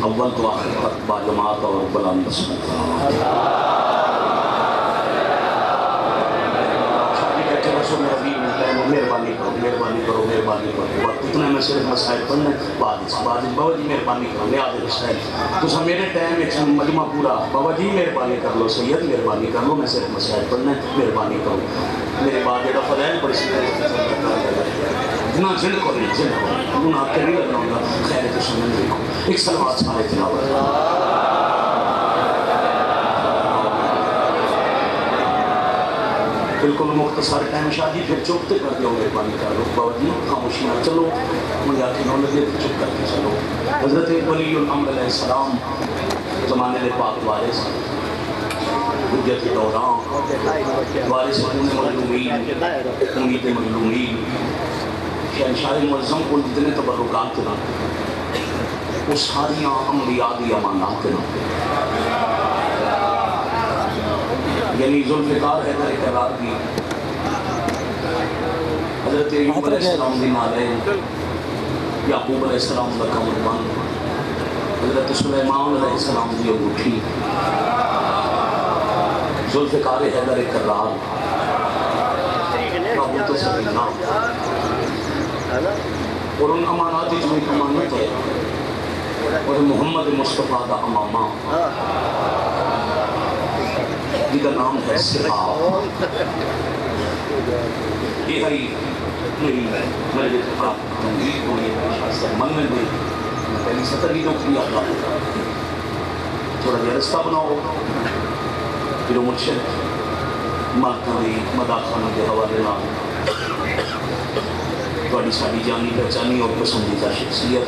اول تو آخر تک باجماعت اور بلند بسم اللہ۔ مہربانی کرو مہربانی کرو مہربانی کرو، وقت اتنا میں صرف مسائل پڑھنا بعد بابا جی مہربانی کرو لیا دے مسائل تو میرے ٹائم ایک مجمع پورا بابا جی مہربانی کر لو سید مہربانی کر لو میں صرف مسائل پڑھنا مہربانی کرو میرے بعد جڑا فضائل پڑھ اتنا جن کو نہیں جن کو گناہ کے نہیں لگنا ہوگا خیر تو سمجھ دیکھو ایک سلوات سارے تلاوت بالکل مختصر ٹائم شادی پھر چپ کر دیا مہربانی کر لو بابا جی خاموشی نہ چلو مجھے آخر نہ لگے پھر چپ کر کے چلو۔ حضرت ولی الامر علیہ السلام زمانے کے پاک وارث حجت دوران وارث خون مظلومین امید مظلومین شہنشاہ معظم کو جتنے تبرکات نہ وہ ساریاں انبیاء دی امانات نہ یعنی ذوالفقار حیدر اقرار کی حضرت ایوب علیہ السلام دی نالین یعقوب علیہ السلام دا کمر بند حضرت سلیمان علیہ السلام دی انگوٹھی ذوالفقار حیدر اقرار رابط سبینا اور ان اماناتی جو ایک امانت ہے اور محمد مصطفیٰ دا امامہ جدہ نام ہے صحاب یہ ہے میری میرے آپ تنگید ہوئی ہے من میں بھی پہلی سطر ہی دکھ لیا تھا تھوڑا جہ رستہ بناؤ پھر مرشد مارکاں مداخانوں کے حوالے نہ تھوڑی ساری جانی پہچانی اور پسندیدہ شخصیت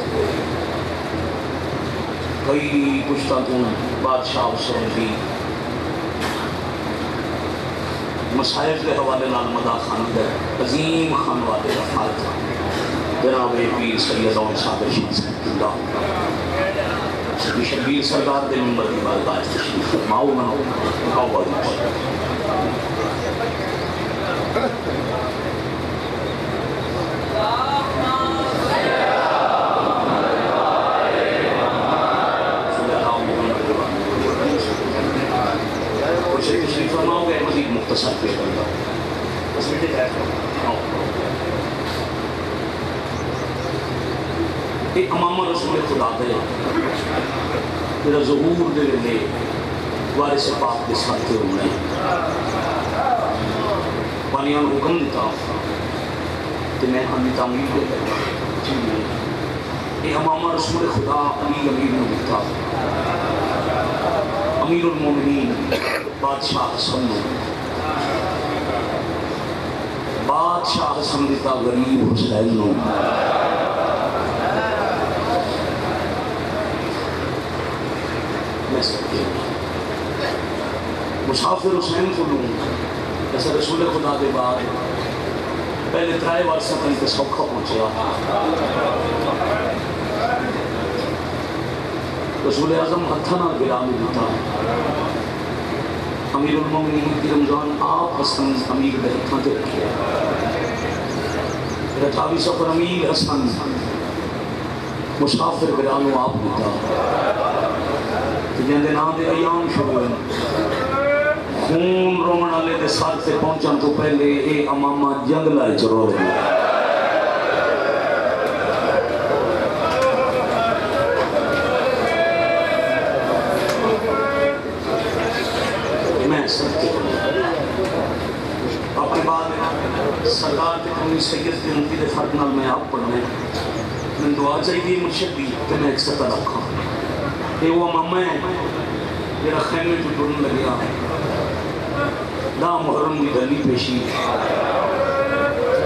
کئی پشتہ تو بادشاہ حسین بھی مسائل کے حوالے نال مدا خان دے عظیم خان والے رفعت جناب پیر سید اور صادق شاہ صاحب اللہ شبیر سردار دے منبر کی بارگاہ تشریف فرماؤ منو آؤ بھائی تشریف فرماؤ گے مزید مختصر پیش کرتا ہوں بس مجھے کہہ رہا ایک امامہ رسول خدا دے میرا ظہور دے لے وارث پاک کے ساتھ ہونے پانیان حکم دیتا کہ میں ہمیں تعمیر دے لے یہ امامہ رسول خدا علی امیر نے دیتا امیر المومنین بادشاہ حسن بادشاہ حسن دیتا غریب حسین نو میں سکتے مسافر حسین کو لوں جیسے رسول خدا دے بعد پہلے ترائے بار سکن کے سوکھا پہنچیا رسول اعظم ہتھنا گرامی دیتا امیر المومنین کی رمضان آپ حسن امیر دے ہتھاں تے رکھیا رچاوی سفر امیر حسن مسافر گرانو آپ دیتا جن دے نام دے ایام شروع ہیں خون رومن والے دے ساتھ سے پہنچن تو پہلے اے امامہ جنگلہ چرو رہے آپ کے بعد سرکار کے قومی سید کے منفید فرق نال میں آپ پڑھنے میں دعا چاہیے مرشد بھی کہ میں ایک سطح رکھا یہ وہ امامہ ہے میرا خیمے جو ڈرن لگیا لا محرم کی دلی پیشی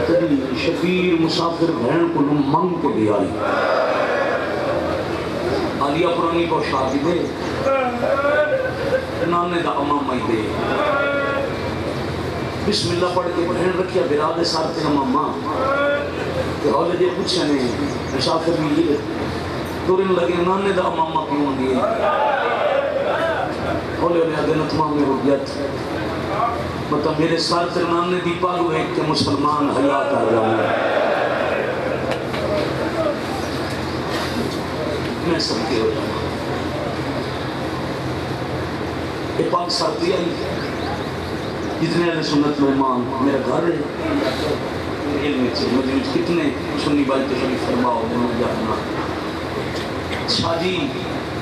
تدی شفیر مسافر بہن کو منگ کو دیا عالیہ پرانی کو شادی دے نانے دا امامہ دے بسم اللہ پڑھ کے بہن رکھیا براد سارتے امامہ کہ ہولے دے پوچھے نے مسافر بھی یہ دورن لگے نانے دا امامہ کیوں دیئے ہولے ہولے آگے نتمام میں ربیت مطلب میرے سارتے نانے دی پالو ہے کہ مسلمان حیاء کر جاؤں میں سب کے ہو جاؤں یہ پاک سردی آئی جتنے اہل سنت مہمان میرا گھر ہے علم سے مجھے کتنے سنی بھائی تشریف فرما ہو میں جانا شاہ جی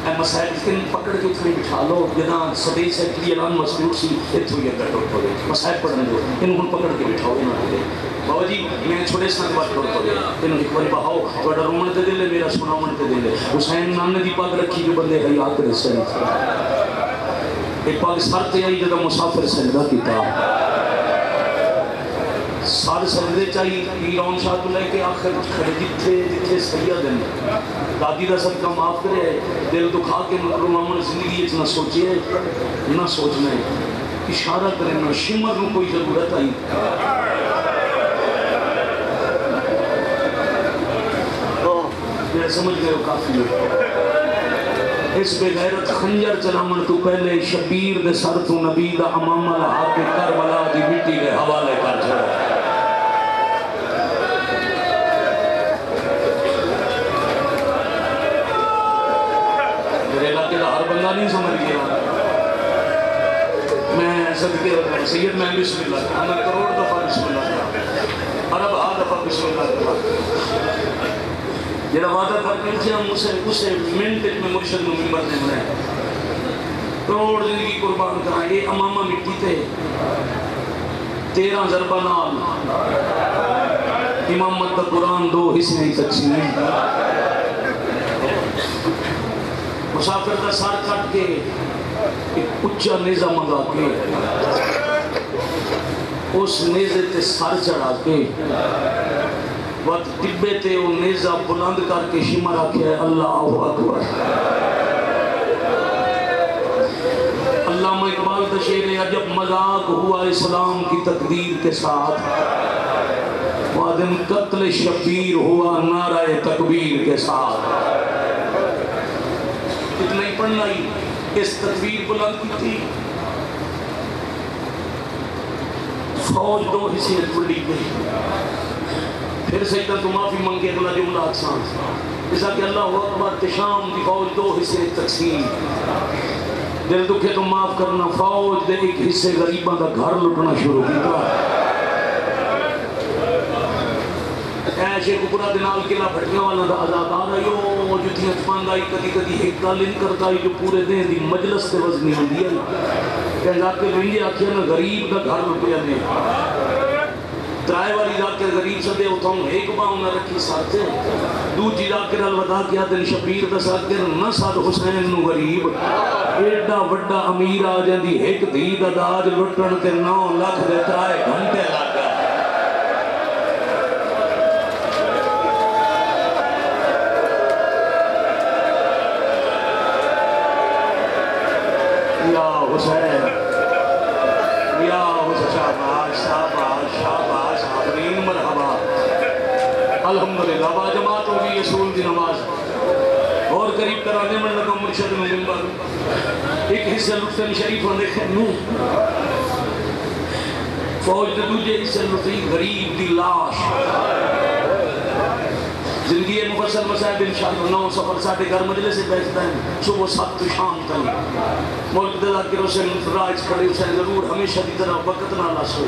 اے مسائل کن پکڑ کے اتنے بٹھا لو جہاں صدی سیکٹری اعلان مسئول سی اتو یہ گھر ٹوٹ پڑے مسائل پڑھنے دو ان کو پکڑ کے بٹھاؤ نہ ہو گئے بابا جی میں چھوڑے سنت بات ٹوٹ پڑے انہوں ایک بار بہاؤ توڑا رومن تے دل ہے میرا سنا من تے دل ہے حسین نام نے دی پاک رکھی جو بندے حیات کرے سنی ایک پاک سر تے آئی جگہ مسافر سجدہ کیتا سارے سجدے چاہیے پیران شاہ تو لے کے آخر کھڑے جتھے سید ہیں دادی دا صدقہ معاف کرے دل دکھا کے رومن زندگی نہ سوچے نہ سوچنا ہے اشارہ کرے نہ شمر نو کوئی ضرورت آئی میرے سمجھ گئے ہو کافی اس بے غیرت خنجر چلامن تو پہلے شبیر دے سر تو نبی دا امامہ لہا کے کربلا دی مٹی دے حوالے کر چھڑا میرے علاقے دا ہر بندہ نہیں سمجھ گیا میں صدقے ہوتا ہوں سید میں بسم اللہ ہمیں کروڑ دفعہ بسم اللہ عرب آ دفعہ بسم اللہ جڑا وعدہ کر کے ہم اسے منٹ میں مرشد میں ممبر نے بنایا کروڑ زندگی قربان کرا یہ امامہ مٹی تے 13 ضربہ نال امامت دا قرآن 2 حصے نہیں تقسیم مسافر دا سار کٹ کے ایک اچھا نیزہ منگا کے اس نیزے تے سر چڑھا کے وقت ٹبے تے وہ نیزہ بلند کر کے شمع رکھے ہے اللہ اکبر علامہ اقبال کا شعر ہے جب مذاق ہوا اسلام کی تقدیر کے ساتھ وادن قتل شبیر ہوا نعرہ تکبیر کے ساتھ اتنا ہی پڑھنا ہی اس تکبیر بلند کی تھی فوج 2 حصے ٹوٹی گئی پھر سیدہ تو معافی منگے اگلا جملہ اقسام جیسا کہ اللہ اکبر تشام دی فوج 2 حصے تقسیم دل دکھے تو معاف کرنا فوج دے ایک حصے غریباں دا گھر لٹنا شروع کیتا ایشے کپرا دنال کلا بھٹیاں والا دا عذاب آ رہا یو جتیاں چپاندائی کدی کدی ایک گالن کرتائی جو پورے دین دی مجلس تے وزنی ہوں دیا کہنے آپ کے لنجے آکھیا نا غریب دا گھر لٹیا نے ترائے والی جا کے غریب سدے اتھوں ایک باؤں نہ رکھی ساتھے دوجی جا کے الوداع کیا دن شبیر دا ساتھ نہ ساتھ حسین نو غریب ایڈا وڈا امیر آ جاندی ایک دھی دا داج لٹن تے 9 لاکھ دے ترائے گھنٹے لگا یا حسین یا حسین شاباش شاباش شاباش آفرین مرحبا الحمدللہ با جماعت ہوگی رسول دی نماز اور قریب کرانے من لگا مرشد میں ممبر ایک حصہ لطفن شریف ہونے خنو فوج دے دوجے حصہ لطفی غریب دی لاش زندگی مفصل مسائب انشاءاللہ 9 سفر ساٹھے گھر مجلے سے بیٹھتا ہے صبح 7 تو شام تک ملک دے ذاکر حسین راج کھڑے حسین ضرور ہمیشہ دی طرح وقت نہ لاسو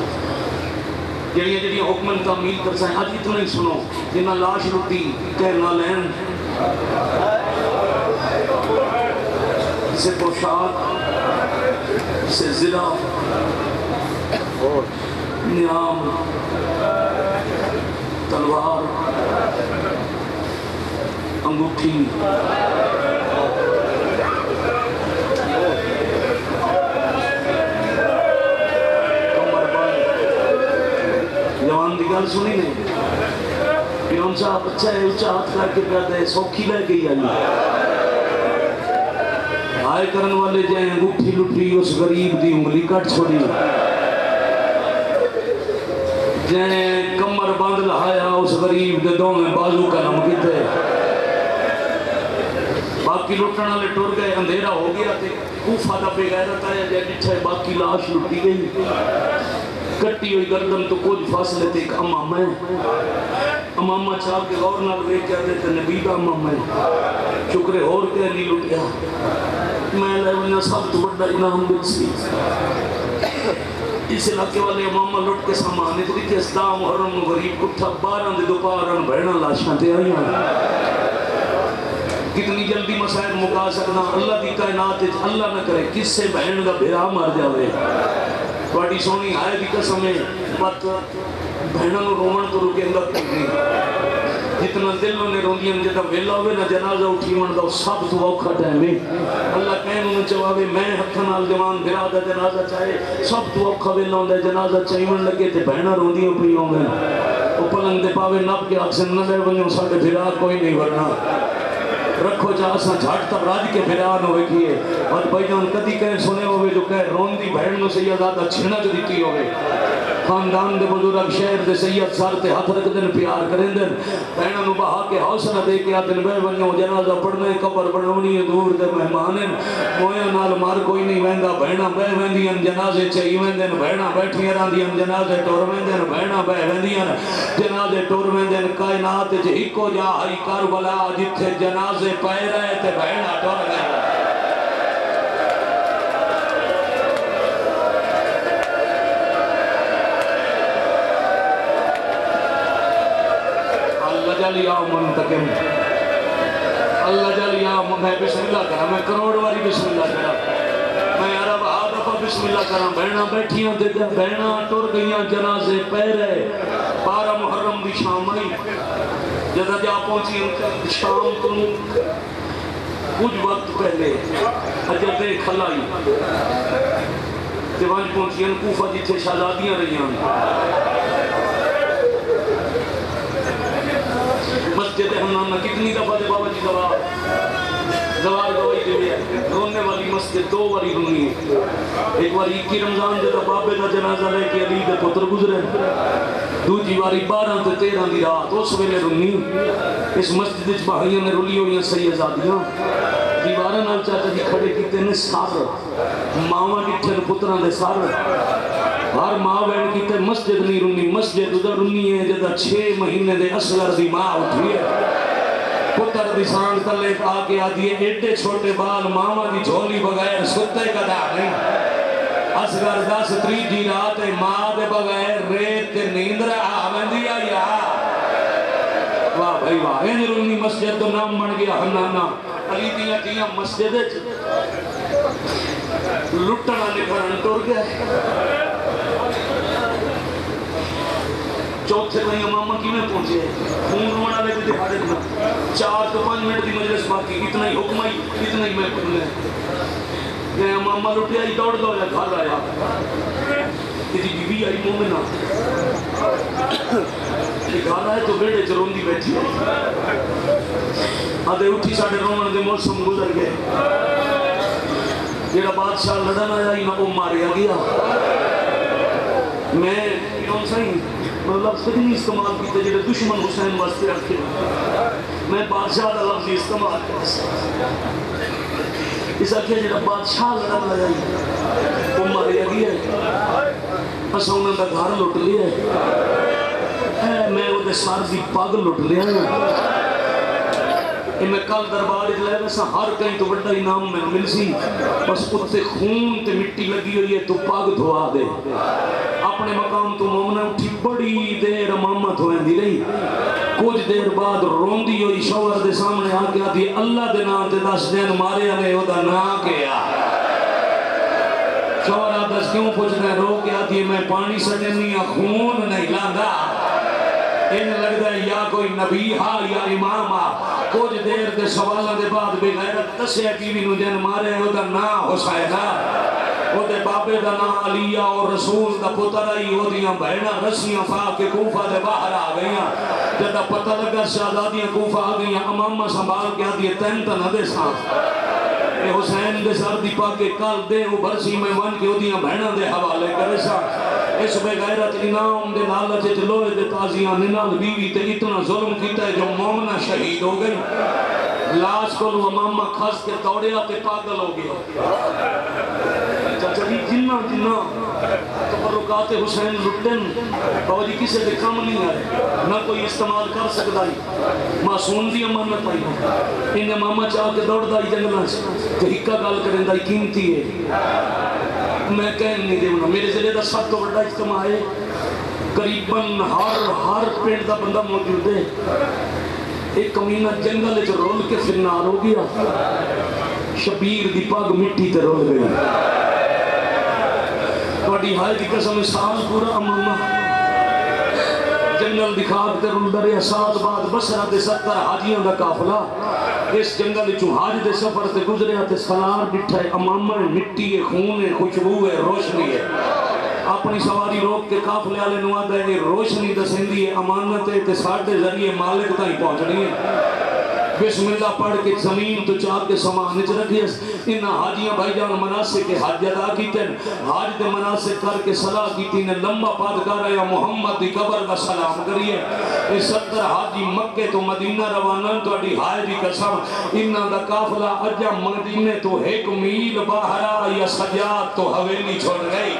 جڑیاں حکمن تعمیل کر سائیں آج اتنا ہی سنو جنہ لاش لٹی کہنا لین اسے پوشاک اسے زرہ نیام تلوار انگوٹھی جوان دی گل سنی نے پیون صاحب اچھا ہے اچھا ہاتھ کر کے پیادا ہے سوکھی لے گئی آئی آئے کرن والے جائیں انگوٹھی لٹی اس غریب دی انگلی کٹ چھوڑی جائیں کمر باندھ لہایا اس غریب دے دو میں بازو کا نم کیتے باقی لٹنا لے ٹور گئے اندھیرا ہو گیا تھے کوفہ دا بے غیرت آیا جائے جچھے باقی لاش لٹی گئی کٹی ہوئی گردن تو کچھ فاصلے تھے ایک امامہ ہے امامہ چاہ کے غور نہ لے کیا دیتے نبی دا امامہ ہے شکر اور کے نہیں لٹیا میں لے ونیا سب تو بڑا انعام مل سی اس علاقے والے امامہ لٹ کے سامان اتنی کہ اسلام محرم غریب کٹھا 12 دے دوپہر بہنا لاشاں تے آئی کتنی جلدی مسائل مکا سکنا اللہ کی کائنات اللہ نہ کرے کس سے بہن کا بھرا مر جاوے تھوڑی سونی آئے بھی قسم ہے مت بہنوں رومن تو رکے اندر نہیں جتنا دلوں نے روندیاں جتا ویلا ہوئے نہ جنازہ اٹھی من دا سب تو اوکھا ٹائم ہے اللہ کہن انہوں چواوے میں ہتھاں نال جوان بھرا دا جنازہ چاہے سب تو اوکھا ویلا ہوندا جنازہ چاہیون لگے تے بہناں روندیاں پئی ہوندے او پلنگ دے پاوے نپ کے اکثر نہ لے ونجو ساڈے بھرا کوئی نہیں ورنا رکھو جا اساں جھٹ تک راج کے پھران ہوئے کیے اور بھائی جان کدی کہیں سنے ہوئے جو کہے رون دی بہن نو سید آدھا چھنا جو دیتی ہوئے خاندان دے بزرگ شہر دے سید سار تے ہاتھ رکھ دن پیار کریں دن بہنوں نو بہا کے حوصلہ دے کے آدھن بے بنیوں جنازہ پڑھنے قبر بنونی دور دے مہمانیں مویاں نال مار کوئی نہیں ویندا بہناں بے ویندیاں جنازے چاہی ویندن بہناں بیٹھیاں راندیاں جنازے ٹور ویندن بہناں بے ویندیاں جنازے ٹور ویندن کائنات وچ ہکو جا ہئی کربلا جتھے جنازے پے رہے تے بہناں ٹور گئے یا منتقم اللہ جل یا میں بسم اللہ کرا میں کروڑ واری بسم اللہ کرا میں عرب آدھا بسم اللہ کرا بہناں بیٹھیاں دے بہناں ٹر گئیاں جنازے پہ رہے 12 محرم دی شام آئی جدہ جا پہنچی شام تو کچھ وقت پہلے اجر دیکھ خلائی دیوانج پہنچی کوفہ جتھے شہزادیاں رہیاں مسجد حنانہ کتنی دفعہ دے بابا جی زوار گواہی دے لیا رونے والی مسجد 2 باری رونی ہے ایک باری 21 رمضان جتا بابے دا جنازہ لے کے علی دے پتر گزرے دوجی باری 12 تے 13 دی رات اس ویلے رونی اس مسجد وچ بھائیاں نے رولی ہوئی سیدزادیاں دیواراں نال چاچا جی کھڑے کیتے نے سر ماواں ڈٹھے پتراں دے سر ہر ماں بہن کی تے مسجد نہیں رونی مسجد ادھر رونی ہے جدہ 6 مہینے دے اصغر دی ماں اٹھی ہے پتر دی سان تلے آ کے آدھی ہے ایڈے چھوٹے بال ماما دی جھولی بغیر ستے کدا نہیں اصغر 10 تریجی رات ماں دے بغیر ریت تے نیندر آمدی آیا واہ بھائی واہ این رونی مسجد تو نام بن گیا حنانہ علی دیاں دیاں مسجد لٹنا نکھرن ٹر گئے چوتھے بھائی امامہ کی میں پہنچے خون رونا لے کے دکھاڑے دنا 4 تو 5 منٹ دی مجلس باقی اتنا ہی حکم آئی اتنا ہی میں پڑھنے میں امامہ لٹیا ہی دوڑ دوڑا گھر آیا تیری بی بی آئی مومنہ یہ گھر آئے تو بیڑے چرون دی بیٹھی آدھے اٹھی ساڑھے رومن دے موسم گزر گئے جیڑا بادشاہ لڑن آیا ہی نہ وہ ماریا گیا میں کیوں سائیں میں لفظ نہیں استعمال کیتے جیڑے دشمن حسین واسطے رکھے میں بادشاہ دا لفظ استعمال کرتا اس آکھے جیڑا بادشاہ لڑن لگا ہی وہ ماریا گیا اسا انہوں دا گھر لٹ لیا ہے میں وہ دے سار دی پاگ لٹ لیا ہے میں کل دربار لے ویسا ہر کہیں تو بڑا انعام میں مل سی بس اتنے خون تے مٹی لگی ہوئی ہے تو پاگ دھوا دے اپنے مقام تو مومنہ اٹھی بڑی دیر امامت ہوئیں دی رہی کچھ دیر بعد روندی ہوئی شوہر دے سامنے آ گیا دی اللہ دے نام تے 10 دن مارے آنے ہو دا نا کیا شوہر آدھس کیوں پوچھنے رو گیا دی میں پانی سٹنی یا خون نہیں لانگا ان لگتا ہے یا کوئی نبی ہا یا امام ہا کچھ دیر دے سوالہ دے بعد بے غیرت دسیا کی بھی نو جن مارے ہو دا نا حسینہ وہ دے بابے دا نا علیہ اور رسول دا پتر آئی ہو دیاں بہنہ رسیاں فا کے کوفہ دے باہر آ گئیاں جدہ پتہ لگا شہزادیاں کوفہ آ گئیاں امامہ سنبھال کے آدھی تین تا نہ دے سانس اے حسین دے سر دی پاکے کل دے وہ برسی میں ون کے ہو دیاں بہنہ دے حوالے کرے سا اس بے غیرت انعام دے لالچ لوہے دے تازیاں ننال بیوی تے اتنا ظلم کیتا ہے جو مومنہ شہید ہو گئی لاش کو لو امامہ کھس کے توڑیا تے پاگل ہو گیا چاچا جی جنہ تبرکات حسین لٹن بابا جی کسی دے کام نہیں آئے نہ کوئی استعمال کر سکتا ہی معصوم دی امانت آئی انہیں ماما چاہ کے دوڑ دائی جنگلہ سے کہ ہکا گال کریں دائی قیمتی ہے میں کہن نہیں دے ہونا میرے ضلع دا سب تو بڑا اجتماع ہے قریباً ہر پینٹ دا بندہ موجود ہے ایک کمینہ جنگل جو رول کے فرنار ہو گیا شبیر دی پاگ مٹی تے رول گئی توڑی ہائے دی قسم سال پورا امامہ جنگل دکھاک تے رول درے سال بعد بسرہ دے 70 حاجیوں دا کافلہ اس جنگل چو حاج دے سفر تے گزرے تے سلار بٹھا ہے امامہ مٹی ہے خون ہے خوشبو ہے روشنی ہے اپنی سواری روک کے قافلے والے نو آتا ہے روشنی دسندی ہے امانت ہے تے ساڈے ذریعے مالک تائیں پہنچنی ہے بسم اللہ پڑھ کے زمین تو چاہ کے سامان وچ رکھی انہاں حاجیاں بھائی جان مناسک کے حج ادا کیتے حج دے مناسک کر کے صلاح کیتی نے لمبا پاد کر رہا محمد دی قبر دا سلام کریے اے 70 حاجی مکے تو مدینہ روانہ تہاڈی ہائے دی قسم انہاں دا قافلہ اجا مدینے تو 1 میل باہر یا سجاد تو حویلی چھوڑ گئی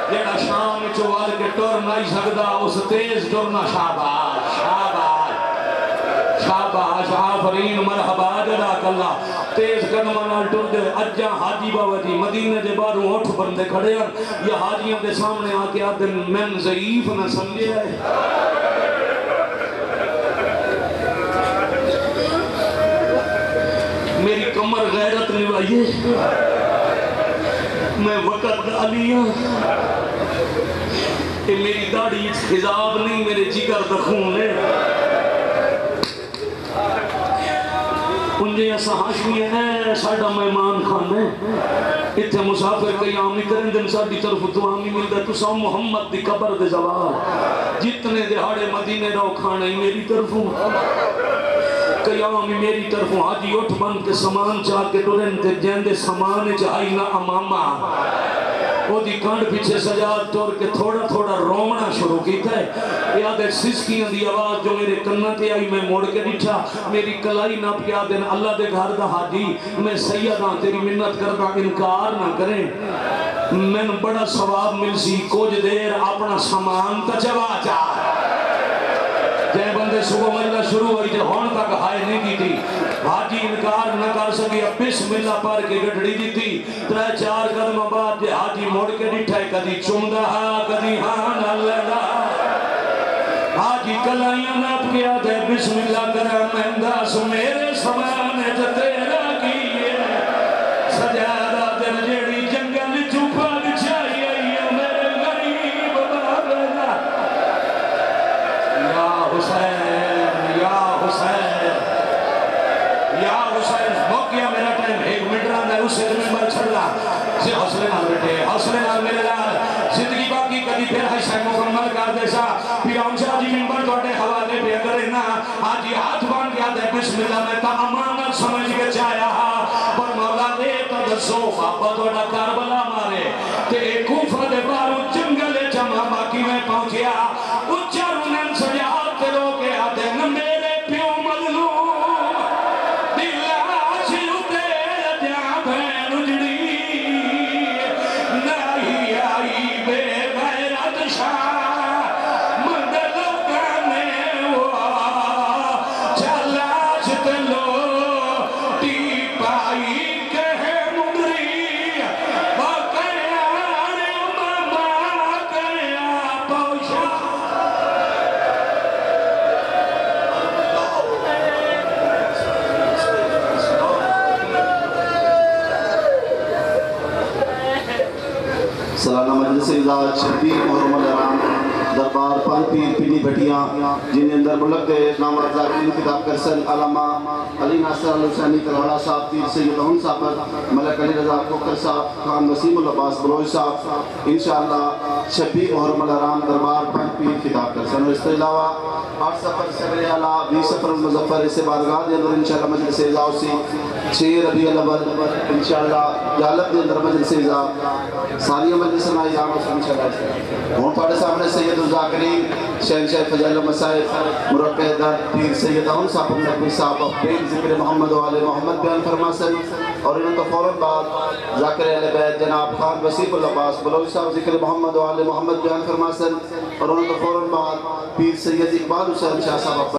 جیڑا شام چوال کے ٹر نہیں سکدا اس تیز ٹرنا شاباش شاباش شاباش آفرین مرحبا جزاک اللہ تیز قدمہ نال ٹر دے اجا حاجی بابا جی مدینے دے باہروں اٹھ بندے کھڑے ہیں یا حاجیوں کے سامنے آ کے آتے میں ضعیف نہ سمجھے ہے میری کمر غیرت نبھائیے میں وقت علی ہوں کہ میری داڑھی حجاب نہیں میرے جگر دا خون ہے انجھے ایسا ہاشمی ہے ساڑھا مہمان خان ہے اتھے مسافر قیام نہیں کریں دن ساڑھی طرف دعا نہیں ملتا تو سا محمد دی قبر دے زوار جتنے دہاڑے مدینے رو کھانے میری طرف ہوں قیام میری طرف حاجی اٹھ بند کے سامان چاہ کے ڈورن تے جیندے سامان چاہی نہ امامہ وہ دی کانڈ پیچھے سجاد توڑ کے تھوڑا تھوڑا رومنا شروع کیتا ہے یاد ہے سسکیاں دی آواز جو میرے کنہ تے آئی میں موڑ کے ڈٹھا میری کلائی ناپ کے آدھن اللہ دے گھر دا حاجی میں سیداں تیری منت کردہ انکار نہ کریں میں بڑا ثواب مل سی کچھ دیر اپنا سامان تچوا چاہ جے بندے صبح مجلہ شروع ہوئی تھے ہون تک ہائے نہیں کی تھی حاجی انکار نہ کر سکی بسم اللہ پار کے گھڑی دی تھی 3-4 قدم بعد جے حاجی موڑ کے ڈٹھائے کدی چمدہ کدی ہاں نہ لینا حاجی کلائیاں ناپ کے آدھے بسم اللہ کرا مہنداس میرے سمانے تیرا کیے سجادہ تیر جیڑی جنگل چوپا بچھائی آئی میرے غریب بابا یا حسین یا حسین یا حسین موقعہ میرا ٹائم 1 منٹ رہا میں اسے ممبر چھڑا سے حوصلے نال بیٹھے حوصلے نال میرے لال زندگی باقی کبھی پھر حصہ مکمل کر دے سا پھر ہمشاہ جی ممبر توڑے حوالے پہ کرے نا آج یہ ہاتھ بان کے آدھے بسم اللہ میں تا امانت سمجھ کے چاہیا پر مولا دے تدسو بابا توڑا کربلا مارے تے کوفہ دے بارو جنگل جمع باقی میں پہنچیا اچھا رونن سجاد تے رو کے آدھے نا میرے پیو مظلوم سالانہ مجلس اعزاز شبیر محرم الرام دربار پان پیر پینی بھٹیاں جن اندر ملک دے نام رضاکرین کتاب کرسن علامہ علی ناصر الحسینی کلوڑا صاحب پیر سید احمد صاحب ملک علی رضا کوکر صاحب خان وسیم العباس بلوچ صاحب انشاءاللہ شبیر محرم الرام دربار پان پیر کتاب کرسن اور اس کے علاوہ 8 سفر سبر اعلیٰ 20 سفر المظفر اسے بارگاہ دے اندر انشاءاللہ مجلس اعزاز سے 6 ربیع الاول انشاءاللہ جالب دے اندر مجلس اعزاز ساریہ مجلس نائی جامع سے انشاءاللہ ہون پاڑے سامنے سید الزاکرین شہنشاہ فضائل مسائل مرقع در پیر سید احمد صاحب نقوی صاحب اپنے ذکر محمد و آل محمد بیان فرماسن اور انہوں تو فوراً بعد ذاکر اہل بیت جناب خان وسیف العباس بلوچ صاحب ذکر محمد و آل محمد بیان فرماسن اور انہوں تو فوراً بعد پیر سید اقبال حسین شاہ صاحب